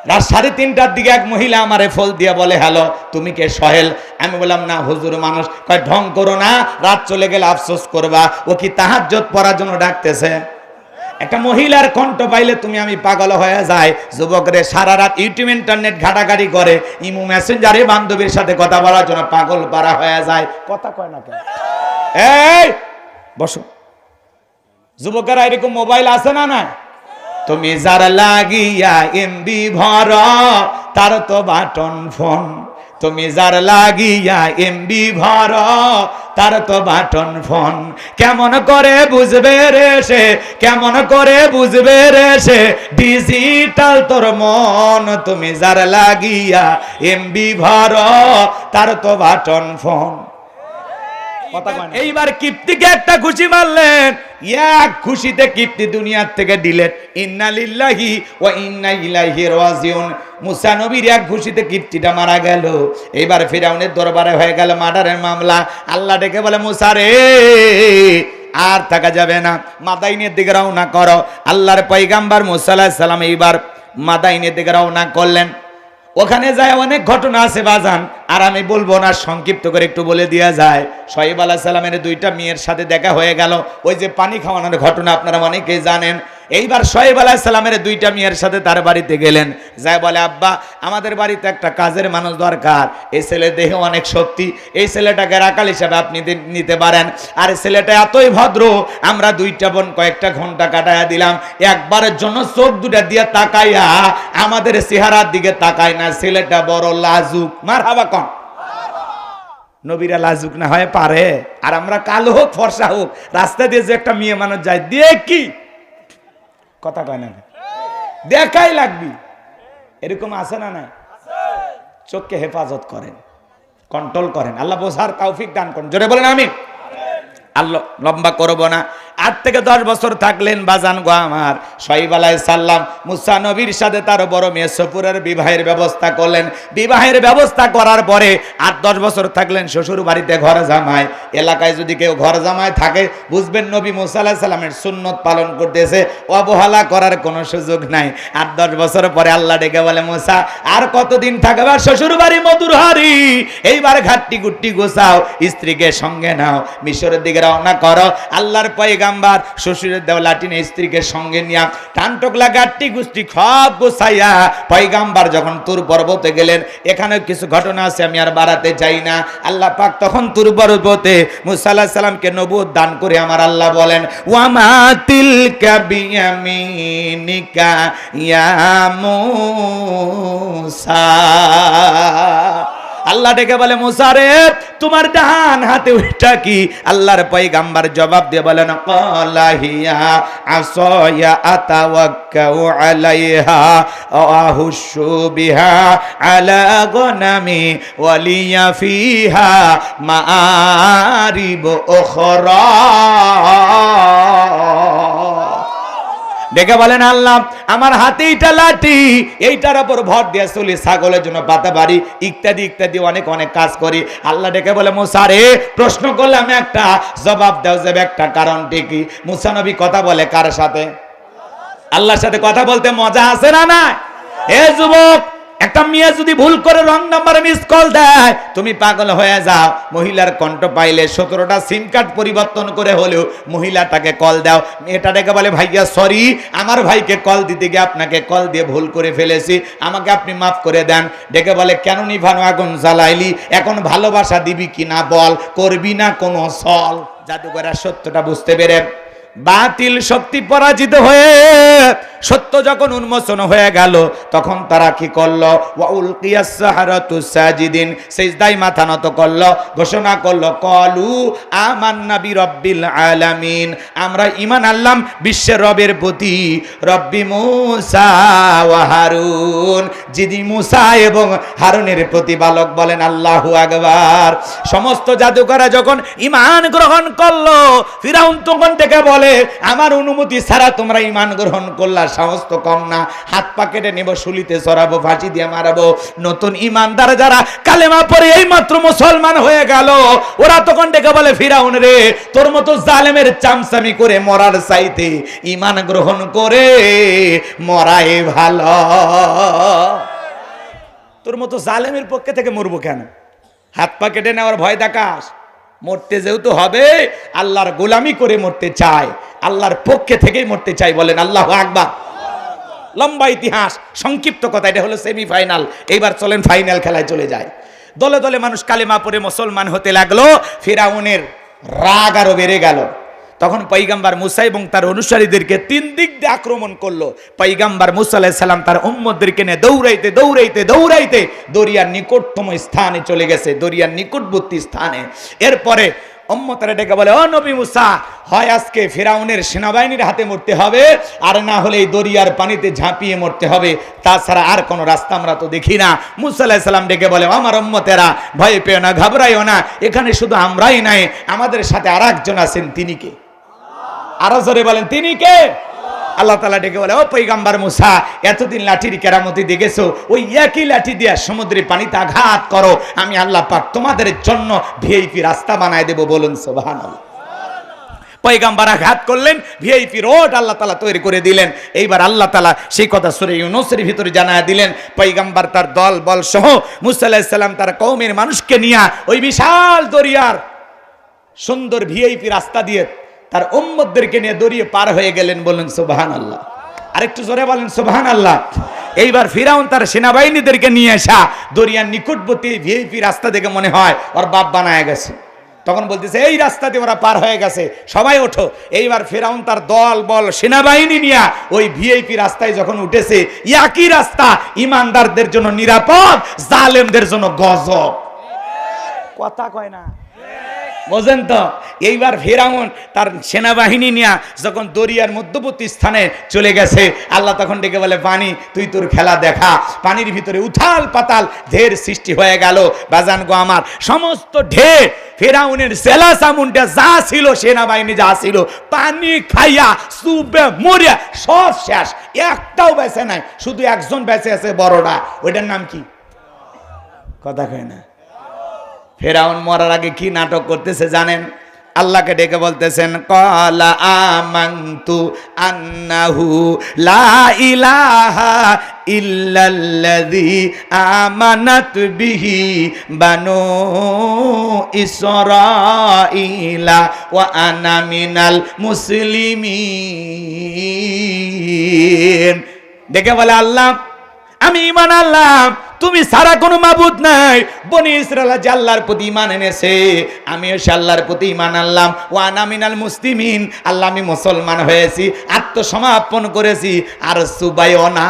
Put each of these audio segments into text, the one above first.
রাত 3:30টার দিকে এক মহিলা আমারে ফোন দিয়ে বলে, হ্যালো তুমি কে? সোহেল। আমি বললাম না হুজুর মানুষ। কয় ঢং করো না, রাত চলে গেলে আফসোস করবা। ও কি তাহাজ্জুদ পড়ার জন্য ডাকতেছে? একটা মহিলার কণ্ঠ পাইলে তুমি আমি পাগল হয়ে যায়। যুবকরে সারা রাত ইউটিউব ইন্টারনেট ঘাটাঘাটি করে, ইমো মেসেঞ্জারে বান্ধবীর সাথে কথা বলার জন্য পাগল পারা হয়ে যায়। কথা কয় না কেন? এই বসো। যুবকেরা এরকম মোবাইল আছে না? না তুমি যার লাগিয়া এমবি ভর তার তো বাটন ফোন। তুমি যার লাগিয়া এমবি ভর তার তো বাটন ফোন। কেমন করে বুঝবে রে সে, কেমন করে বুঝবে রে সে ডিজিটাল তোর মন। তুমি যার লাগিয়া এমবি ভর তার তো বাটন ফোন। এইবার কিপ্তিকে একটা খুশি মারলেন, এক খুশিতে কিপ্তি দুনিয়ার থেকে ডিলেট। ইন্না লিল্লাহি ওয়া ইন্না ইলাইহি রাজিউন। মুসা নবীর এক খুশিতে কিপ্তিটা মারা গেল। এইবার ফিরাউনের দরবারে হয়ে গেল মার্ডারের মামলা। আল্লাহ ডেকে বলে, মুসা রে আর থাকা যাবে না, মাদাইনের দিকে রওনা করো। আল্লাহর পয়গাম্বর মুসা আলাইহিস সালাম এইবার মাদাইনের দিকে রওনা করলেন। ওখানে যায় অনেক ঘটনা আছে বাজান, আর আমি বলবো না, সংক্ষিপ্ত করে একটু বলে দেওয়া যায়। শোয়েব আলাইহিস সালামের 2টা মেয়ের সাথে দেখা হয়ে গেল। ওই যে পানি খাওয়ানোর ঘটনা আপনারা অনেকেই জানেন। এইবার শোয়েব আলাইহিস সালামের 2টা মেয়ের সাথে তার বাড়িতে গেলেন। যায় বলে, আব্বা আমাদের বাড়িতে একটা কাজের মানুষ দরকার। এই ছেলে দেহে অনেক শক্তি, এই ছেলেটাকে রাখাল হিসাবে আপনি নিতে পারেন। আর ছেলেটা এতই ভদ্র, আমরা 2টা বোন কয়েকটা ঘন্টা কাটাইয়া দিলাম। একবারের জন্য চোখ দুটা দিয়ে তাকাইয়া আমাদের চেহারার দিকে তাকায় না। ছেলেটা বড় লাজুক। মারহাবা কোন? নবীরা লাজুক না হয় পারে? আর আমরা কালো হোক ফর্সা হোক, রাস্তা দিয়ে যে একটা মেয়ে মানুষ যায় দেখি, কথা কয় না, দেখাই লাগবি, এরকম আছে না? না, চোখকে হেফাজত করেন, কন্ট্রোল করেন। আল্লাহ বোঝার তৌফিক দান করেন। জোরে বলেন আমিন। আল্লাহ লম্বা করবো না। 8 থেকে 10 বছর থাকলেন বাজান গো আমার। শোয়েব আলাইহিস সালাম মুসা নবীর সাথে তার বড় মেয়ে সফুরের বিবাহের ব্যবস্থা করলেন। বিবাহের ব্যবস্থা করার পরে 8-10 বছর থাকলেন শ্বশুর বাড়িতে ঘর জামাই। এলাকায় যদি কেউ ঘর জামাই থাকে বুঝবেন নবী মুসা আলাইহিস সালামের সুন্নত পালন করতেছে, অবহেলা করার কোনো সুযোগ নাই। 8-10 বছর পরে আল্লাহ ডেকে বলে, মুসা আর কতদিন থাকবে শ্বশুর বাড়ি মধুর হারি? এইবার ঘাটটি গুট্টি গোছাও, স্ত্রীকে সঙ্গে নাও, মিশরের দিকে রওনা করো। আল্লাহর পয়গাম্বর শ্বশুরের দেওয়া লাঠিনে স্ত্রীকে সঙ্গে নিয়া টানটকলা গাট্টি গুষ্টি সব গোছাইয়া পয়গাম্বর যখন তুর পর্বতে গেলেন। এখানে কিছু ঘটনা আছে, আমি আর বাড়াতে চাই না। আল্লাহ পাক তখন তুর পর্বতে মুসা আলাইহিস সালামকে নবুয়ত দান করে আমার আল্লাহ বলেন, ওয়ামা তিলকা বিয়ামিনিকা ইয়া মুসা। আল্লাহ ডেকে বলে, মুসা রে তোমার ডান হাতে ওইটা কি? আল্লাহর পয়গাম্বর জবাব দিয়ে বলেন, ক্বালা হিয়া আসায়া আতাওয়াক্কাউ আলাইহা ওয়া আহুশু বিহা আলা গনামি ওয়া লিয়া ফিহা মাআরিব উখরা। ডেকে বলেন, আল্লাহ আমার হাতে এইটা লাঠি, এইটার উপর ভর দিয়ে চলি, ছাগলের জন্য পাতা বাড়ি ইত্যাদি ইত্যাদি অনেক অনেক কাজ করি। আল্লাহ ডেকে বলে, মুসা রে প্রশ্ন করলাম একটা, জবাব দাও যে একটা কারণটি কি? মুসা নবী কথা বলে কার সাথে? আল্লাহর সাথে কথা বলতে মজা আছে না? না। এ যুবক, একটা মেয়ে যদি ভুল করে রং নাম্বারে মিস কল দেয় তুমি পাগল হয়ে যাও। মহিলার কণ্ঠ পাইলে 17টা সিম কার্ড পরিবর্তন করে হলেও মহিলাটাকে কল দাও। মেয়েটা ডেকে বলে, ভাইয়া সরি, আমার ভাইকে কল দিতে গিয়ে আপনাকে কল দিয়ে ভুল করে ফেলেছি, আমাকে আপনি মাফ করে দেন। ডেকে বলে, কেন নিভানো আগুন জ্বালাইলি? এখন ভালোবাসা দিবি কিনা বল, করবি না কোনো সল। জাদুকরের সত্যটা বুঝতে পেরে বাতিল শক্তি পরাজিত হয়ে সত্য যখন উন্মোচন হয়ে গেল তখন তারা কি করলো? ওয়া উলকিয়াস সাহারাতু সাজিদিন, সিজদায় মাথা নত করলো, ঘোষণা করলো, ক্বালু আমান্না বিরাব্বিল আলামিন, আমরা ঈমান আনলাম বিশ্বের রবের প্রতি, রব্বি মূসা ওয়া হারুন, যিনি মূসা এবং হারুনের প্রতিপালক। বলেন আল্লাহু আকবার। সমস্ত জাদুকররা যখন ঈমান গ্রহণ করলো ফিরাউন তখন থেকে বলে, আমার অনুমতি ছাড়া তোমরা ঈমান গ্রহণ করলা, সাহস তো কম না, হাত পা কেটে নেব, শুলিতে চড়াবো, ফাঁসি দিয়ে মারাবো। নতুন ইমানদার যারা কালেমা পড়ে এই মাত্র মুসলমান হয়ে গেল, ওরা তখন ডেকে বলে ফিরাউন রে, তোর মতো জালেমের চামচামি করে মরার চাইতে ইমান গ্রহণ করে মরাই ভালো। তোর মতো জালেমের পক্ষে থেকে মরবো কেন? হাত পা কেটে নেওয়ার ভয় দেখাস? মরতে যেহেতু হবে, আল্লাহর গোলামি করে মরতে চায়, আল্লাহর পক্ষে থেকেই মরতে চাই। বলেন আল্লাহু আকবার। লম্বা ইতিহাস, সংক্ষিপ্ত কথা, এটা হলো সেমিফাইনাল। এইবার চলেন ফাইনাল খেলায় চলে যায়। দলে দলে মানুষ কালেমা পড়ে মুসলমান হতে লাগলো। ফিরাউনের রাগ আরো বেড়ে গেল। তখন পয়গম্বর মুসা এবং তার অনুসারীদেরকে তিন দিক দিয়ে আক্রমণ করলো। পয়গম্বর মুসা আলাইহিস সালাম তার উম্মতদেরকে নিয়ে দৌড়াইতে দৌড়াইতে দৌড়াইতে দরিয়ার নিকটতম স্থানে চলে গেছে, দরিয়ার নিকটবর্তী স্থানে। এরপরে উম্মতরা ডেকে বলে, ও নবী মুসা, হয় আজকে ফিরাউনের সেনাবাহিনীর হাতে মরতে হবে, আর না হলে এই দরিয়ার পানিতে ঝাঁপিয়ে মরতে হবে, তাছাড়া আর কোনো রাস্তা আমরা তো দেখি না। মুসা আলাইহিস সালাম ডেকে বলে, আমার উম্মতেরা ভয় পেও না, ঘাবড়াইও না, এখানে শুধু আমরাই নাই, আমাদের সাথে আর একজন আছেন। তিনি কে? আরো জোরে বলেন, তিনি কে? আল্লাহ তাআলা ডেকে বলে, ও পয়গম্বর মুসা, এতদিন লাঠির কেরামতি দেখেছো, ওই একই লাঠি দিয়ে সমুদ্রের পানিতে আঘাত করো, আমি আল্লাহ পাক তোমাদের জন্য ভিআইপি রাস্তা বানায় দেব। বলুন সুবহানাল্লাহ। পয়গম্বর আঘাত করলেন, ভিআইপি রোড আল্লাহ তাআলা তৈরি করে দিলেন। এইবার আল্লাহ তাআলা সেই কথা সূরা ইউনূসের ভিতরে জানায় দিলেন। পয়গম্বর তার দল বল সহ মুসা আলাইহিস সালাম তার কওমের মানুষকে নিয়ে ওই বিশাল দরিয়ার সুন্দর ভিআইপি রাস্তা দিয়ে তার উম্মতদেরকে নিয়ে দরিয়ে পার হয়ে গেলেন। বলেন সুবহানাল্লাহ। আরেকটু জোরে বলেন সুবহানাল্লাহ। এইবার ফিরাউন তার সেনাবাহিনীদেরকে নিয়ে আসা দরিয়ার নিকটবর্তী ভিআইপি রাস্তা দেখে মনে হয় ওর বাপ বানায় গেছে। তখন বলতেছে, এই রাস্তা দিয়ে ওরা পার হয়ে গেছে, সবাই ওঠো। এইবার ফিরাউন তার দল বল সেনাবাহিনী নিয়ে ওই ভিআইপি রাস্তায় যখন উঠেছে, একই রাস্তা ইমানদারদের জন্য নিরাপদ, জালেমদের জন্য গজব। কথা কয় না, বোঝেন তো? এইবার ফিরাউন তার সেনাবাহিনী নিয়ে যখন দরিয়ার মধ্যবর্তী স্থানে চলে গেছে, আল্লাহ তখন ডেকে বলে, পানি তুই তোর খেলা দেখা। পানির ভিতরে উথাল পাতাল ঢের সৃষ্টি হয়ে গেল। বাজান গো আমার, সমস্ত ঢের ফিরাউনের জেলা চামুন্ডা যা ছিল, সেনাবাহিনী যা ছিল, পানি খাইয়া সুবে মরিয়া সব শেষ, একটাও বেঁচে নাই। শুধু একজন বেঁচে আছে, বড়টা, ওইটার নাম কি? কথা কয় না। ফিরাউন মরার আগে কি নাটক করতেছে জানেন? আল্লাহকে ডেকে বলতেছেন, ক্বালা আমানতু আন্নাহু লা ইলাহা ইল্লাল্লাযী আমানাত বিহি বানু ইসরাঈলা ওয়া আনা মিনাল মুসলিমিন। ডেকে বলে, আল্লাহ আমি ঈমান আনলাম, তুমি ছাড়া কোনো মাবুদ নাই। বনি ইসরাইল যে আল্লাহর প্রতি ঈমান এনেছে, আমিও সে আল্লাহর প্রতি ঈমান আনলাম। ওয়া আনা মিনাল মুসলিমিন, আল্লাহ আমি মুসলমান হয়েছি, আত্মসমর্পণ করেছি। আর সুবাইও না,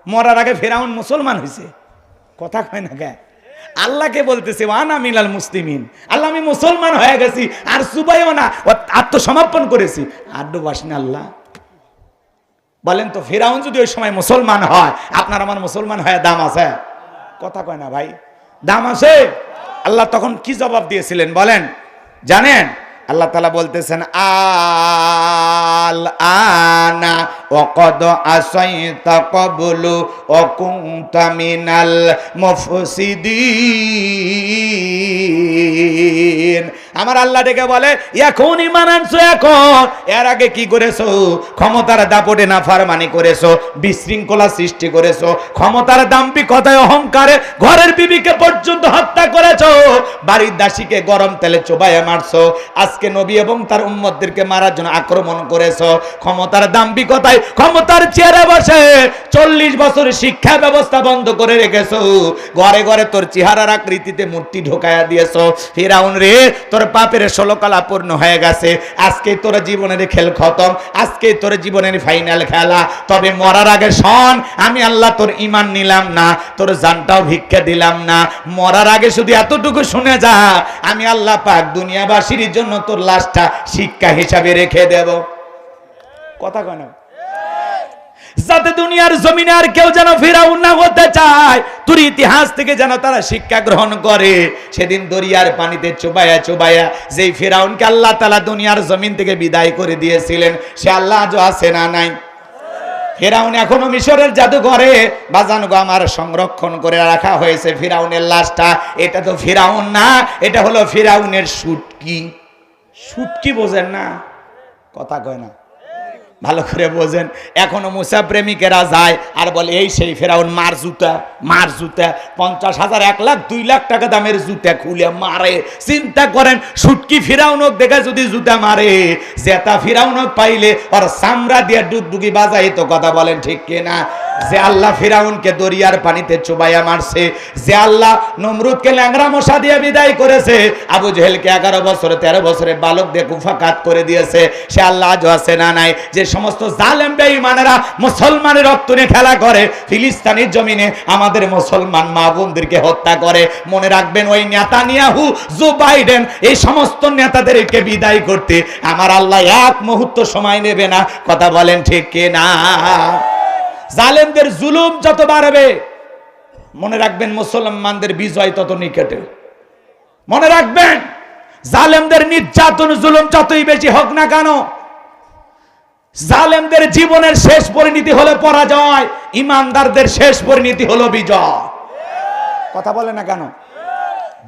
মরার আগে ফিরাউন মুসলমান হয়েছে। কথা কয় না কে? আল্লাহকে বলতেছে, ওয়া আনা মিনাল মুসলিমিন, আল্লাহ আমি মুসলমান হয়ে গেছি, আর সুবাইও না, আত্মসমর্পণ করেছি। আড্ডু বাসনা আল্লাহ। বলেন তো, ফিরাউন যদি ওই সময় মুসলমান হয়, আপনার আমার মুসলমান হয়ে দাম আছে? কথা কয় না ভাই, দাম আছে? আল্লাহ তখন কি জবাব দিয়েছিলেন বলেন? জানেন? আল্লাহ তাআলা বলতেছেন, আল আনা ওয়াকাদ আসাইতা ক্বাবলু ওয়া কুনতা মিনাল মুফসিদিন। আমার আল্লাহ ডেকে বলে, এখন ঈমান আনছো, এখন এর আগে কি করেছো? ক্ষমতার দাপটে নাফরমানি করেছো, বিশৃঙ্খলা সৃষ্টি করেছো, ক্ষমতার দাম্ভিকতায় অহংকারে ঘরের বিবিকে পর্যন্ত হত্যা করেছো, বাড়ির দাসীকে গরম তেলে চোবাইয়া মারছো, আজকে নবী এবং তার উম্মতদেরকে মারার জন্য আক্রমণ করেছো, ক্ষমতার দাম্ভিকতায় ক্ষমতার চেয়ারে বসে 40 বছর শিক্ষা ব্যবস্থা বন্ধ করে রেখেছো, ঘরে ঘরে তোর চেহারার আকৃতিতে মূর্তি ঢোকায়া দিয়েছো। ফিরাউন রে, তোর পাপের 16 কলা পূর্ণ হয়ে গেছে, আজকে তোর জীবনের খেল খতম, আজকে তোর জীবনের ফাইনাল খেলা। তবে মরার আগে শোন, আমি আল্লাহ তোর ঈমান নিলাম না, তোর জানটাও ভিক্ষা দিলাম না। মরার আগে শুধু এতটুকু শুনে যা, আমি আল্লাহ পাক দুনিয়াবাসীর জন্য তোর লাশটা শিক্ষা হিসাবে রেখে দেব। কথা কেন? যাতে দুনিয়ার জমিনে আর কেউ যেন ফিরাউন না হতে চায়, তোর ইতিহাস থেকে যেন তারা শিক্ষা গ্রহণ করে। সেদিন দরিয়ার পানিতে চোবায়া চোবায়া যেই ফিরাউনকে আল্লাহ তাআলা দুনিয়ার জমিন থেকে বিদায় করে দিয়েছিলেন, সে আল্লাহ আজও আছে না নাই? ফিরাউন এখনো মিশরের জাদুঘরে বাজান গো আমার সংরক্ষণ করে রাখা হয়েছে ফিরাউনের লাশটা। এটা তো ফিরাউন না, এটা হলো ফিরাউনের শুটকি। শুটকি বোঝেন না? কথা কয় না, ভালো করে বোঝেন। এখনো মুসা প্রেমিকেরা যায় আর বলে এই সেই ফেরাউন, মার জুতা, মার জুতা। 50,000 1 লাখ 2 লাখ টাকা দামের জুতা খুলে মারে। চিন্তা করেন, শুটকি ফিরাউনক দেখে যদি জুতা মারে, জেতা ফিরাউনক পাইলে আর চামড়া দিয়ে ডুগডুগি বাজাই তো। কথা বলেন ঠিক কিনা? যে আল্লাহ ফিরাউনকে দরিয়ার পানিতে চুবাইয়া মারছে, যে আল্লাহ নমরুদকে ল্যাংড়া মশা দিয়ে বিদায় করেছে, আবু জেহেলকে 11 বছরে 13 বছরে বালক দিয়ে কুফাকাত করে দিয়েছে, সে আল্লাহ আজও আছে না নাই? যে সমস্ত জালেম বেঈমানেরা মুসলমানের রক্ত নিয়ে খেলা করে, ফিলিস্তিনের জমিনে আমাদের মুসলমান মা বোনদেরকে হত্যা করে, মনে রাখবেন ওই নেতানিয়াহু, জো বাইডেন, এই সমস্ত নেতাদেরকে বিদায় করতে আমার আল্লাহ এক মুহূর্ত সময় নেবে না। কথা বলেন ঠিক কিনা? জালেমদের জুলুম যত বাড়বে, মনে রাখবেন মুসলমানদের বিজয় তত নিকটে। মনে রাখবেন, জালেমদের নির্যাতন জুলুম যতই বেশি হোক না কেন, জালেমদের জীবনের শেষ পরিণতি হলো পরাজয়, ইমানদারদের শেষ পরিণতি হলো বিজয়। কথা বলে না কেন?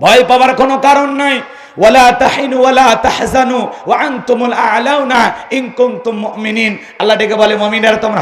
ভয় পাওয়ার কোনো কারণ নাই। ওয়ালা তাহিনু ওয়ালা তাহজানু ওয়া আনতুমুল আ'লাউনা ইন কুনতুম মুমিনিন। আল্লাহ ডেকে বলে, মুমিনেরা তোমরা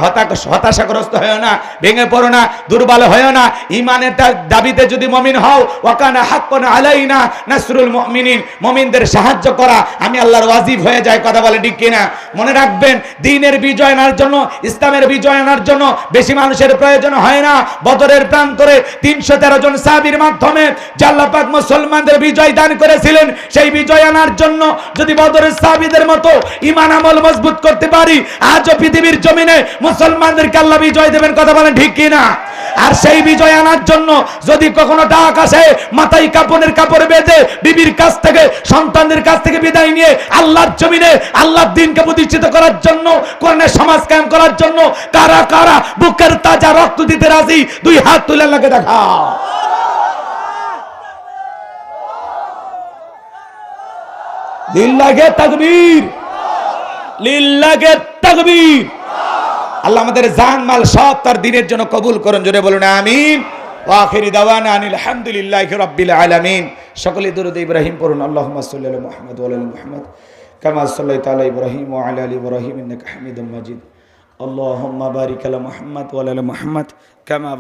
হতাশাগ্রস্ত হয়ো না, ভেঙে পড়ো না, দুর্বল হয়ো না। ঈমানের দাবিতে যদি মুমিন হও, ওয়া কানা হাক্কান আলাইনা নাসরুল মুমিনিন, মুমিনদের সাহায্য করা আমি আল্লাহর ওয়াজিব হয়ে যায়। কথা বলে ঠিক কিনা? মনে রাখবেন, দ্বীনের বিজয় আনার জন্য, ইসলামের বিজয় আনার জন্য বেশি মানুষের প্রয়োজন হয় না। বদরের প্রান্তরে 313 জন সাহাবীর মাধ্যমে যে আল্লাহ পাক মুসলমানদের বিজয় দান করেছিলেন, সেই বিজয় আনার জন্য যদি বদরের সাহাবীদের মতো ঈমান আমল মজবুত করতে পারি, আজও পৃথিবীর জমিনে মুসলমানদেরকে আল্লাহ বিজয় দেবেন। কথা বলেন ঠিক কিনা? আর সেই বিজয় আনার জন্য যদি কখনো ডাক আসে, মাথায় কাপড়ের কাপড় বেঁধে বিবির কাছ থেকে, সন্তানদের কাছ থেকে বিদায় নিয়ে আল্লাহর জমিনে আল্লাহর দ্বীনকে প্রতিষ্ঠিত করার জন্য, কোরআনের সমাজ কায়েম করার জন্য কারা কারা বুকের তাজা রক্ত দিতে রাজি? 2 হাত তুলে আল্লাহকে দেখা। লিল্লাহে তাকবীর, লিল্লাহে তাকবীর। আল্লাহ আমাদের জান মাল সব তার দ্বীনের জন্য কবুল করুন। জোরে বলুন আমিন। ওয়া আখিরি দাওয়ানা আনিল হামদুলিল্লাহি রাব্বিল আলামিন। সকলে দরুদ ইব্রাহিম পড়ুন। আল্লাহুম্মা সাল্লি আলা মুহাম্মদ ওয়া আলা আলি মুহাম্মদ কামা সাল্লাইতা আলা ইব্রাহিম ওয়া আলা আলি ইব্রাহিম ইন্নাকা হামিদুম মাজিদ। আল্লাহুম্মা বারিক আলা মুহাম্মদ ওয়া আলা আলি মুহাম্মদ কামা